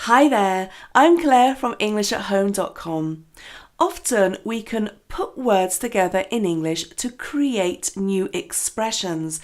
Hi there, I'm Claire from english-at-home.com. Often we can put words together in English to create new expressions,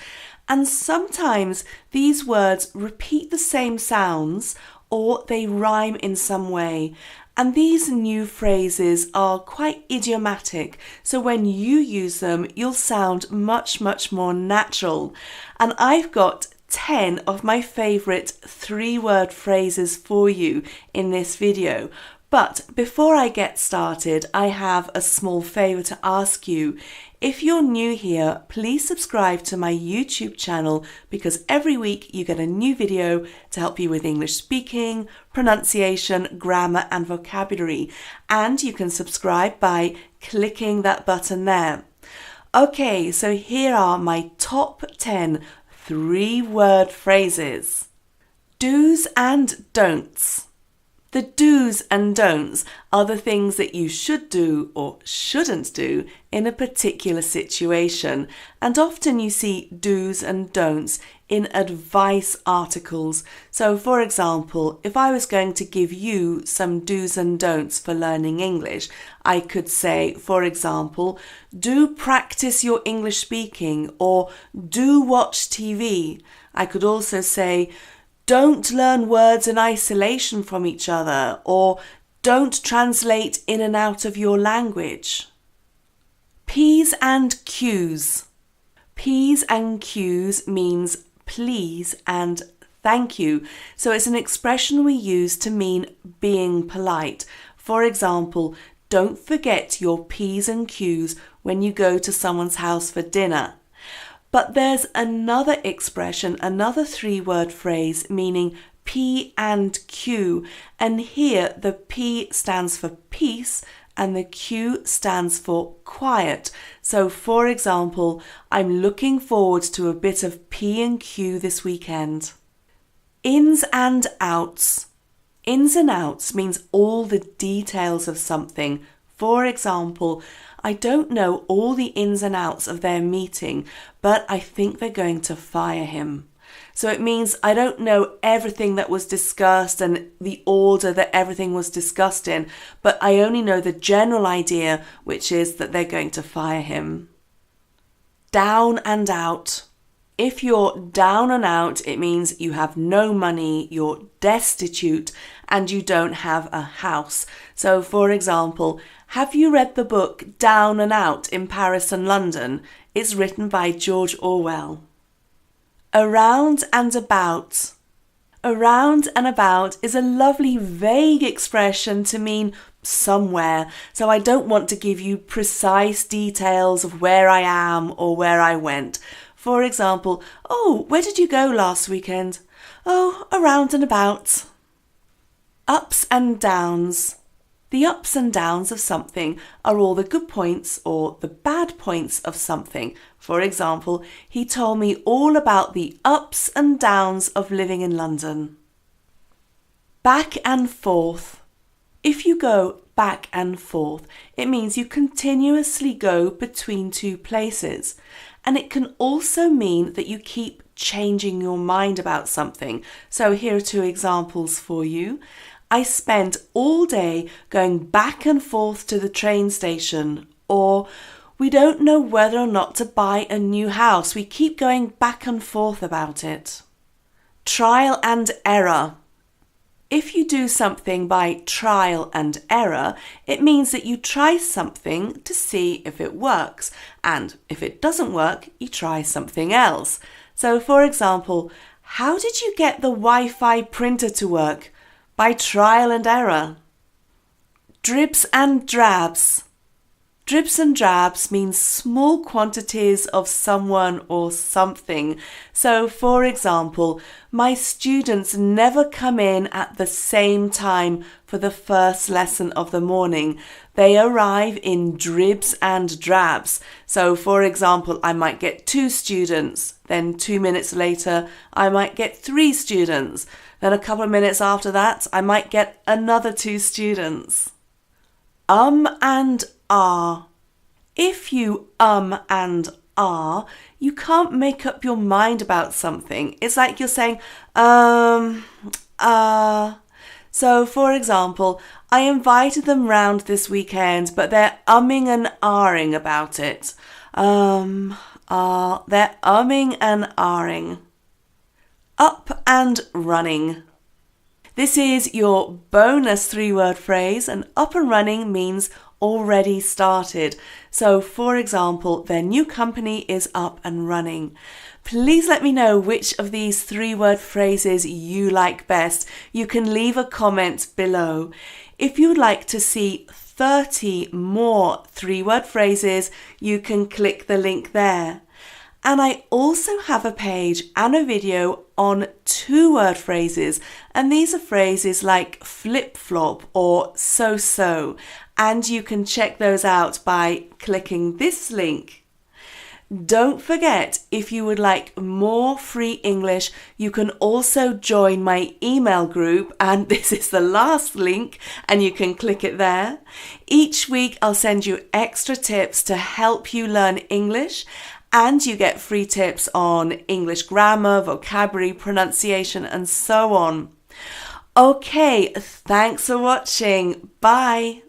and sometimes these words repeat the same sounds or they rhyme in some way. And these new phrases are quite idiomatic, so when you use them, you'll sound much more natural. And I've got 10 of my favourite 3-word phrases for you in this video. But before I get started, I have a small favour to ask you. If you're new here, please subscribe to my YouTube channel because every week you get a new video to help you with English speaking, pronunciation, grammar and vocabulary. And you can subscribe by clicking that button there. Okay, so here are my top 10 3-word phrases. Do's and don'ts. The do's and don'ts are the things that you should do or shouldn't do in a particular situation, and often you see do's and don'ts in advice articles. So for example, if I was going to give you some do's and don'ts for learning English, I could say, for example, do practice your English speaking or do watch TV. I could also say, don't learn words in isolation from each other, or don't translate in and out of your language. P's and Q's. P's and Q's means please and thank you. So it's an expression we use to mean being polite. For example, don't forget your P's and Q's when you go to someone's house for dinner. But there's another expression, another 3-word phrase meaning P and Q. And here the P stands for peace and the Q stands for quiet. So for example, I'm looking forward to a bit of P and Q this weekend. Ins and outs. Ins and outs means all the details of something. For example, I don't know all the ins and outs of their meeting, but I think they're going to fire him. So it means I don't know everything that was discussed and the order that everything was discussed in, but I only know the general idea, which is that they're going to fire him. Down and out. If you're down and out, it means you have no money, you're destitute, and you don't have a house. So, for example, have you read the book Down and Out in Paris and London? It's written by George Orwell. Around and about. Around and about is a lovely vague expression to mean somewhere, so I don't want to give you precise details of where I am or where I went. For example, oh, where did you go last weekend? Oh, around and about. Ups and downs. The ups and downs of something are all the good points or the bad points of something. For example, he told me all about the ups and downs of living in London. Back and forth. If you go back and forth, it means you continuously go between two places. And it can also mean that you keep changing your mind about something. So here are 2 examples for you. I spent all day going back and forth to the train station. Or, we don't know whether or not to buy a new house. We keep going back and forth about it. Trial and error. If you do something by trial and error, it means that you try something to see if it works, and if it doesn't work, you try something else. So, for example, how did you get the Wi-Fi printer to work? By trial and error. Dribs and drabs. Dribs and drabs means small quantities of someone or something. So, for example, my students never come in at the same time for the first lesson of the morning. They arrive in dribs and drabs. So, for example, I might get 2 students. Then 2 minutes later, I might get 3 students. Then a couple of minutes after that, I might get another 2 students. And are. If you and are, you can't make up your mind about something. It's like you're saying, So, for example, I invited them round this weekend, but they're umming and ahhing about it. They're umming and ahhing. Up and running. This is your bonus 3-word phrase, and up and running means already started. So, for example, their new company is up and running. Please let me know which of these 3-word phrases you like best. You can leave a comment below. If you would like to see 30 more 3-word phrases, you can click the link there. And I also have a page and a video on 2-word phrases, and these are phrases like flip-flop or so-so, and you can check those out by clicking this link. Don't forget, if you would like more free English, you can also join my email group, and this is the last link, and you can click it there. Each week I'll send you extra tips to help you learn English, and you get free tips on English grammar, vocabulary, pronunciation, and so on. Okay, thanks for watching. Bye.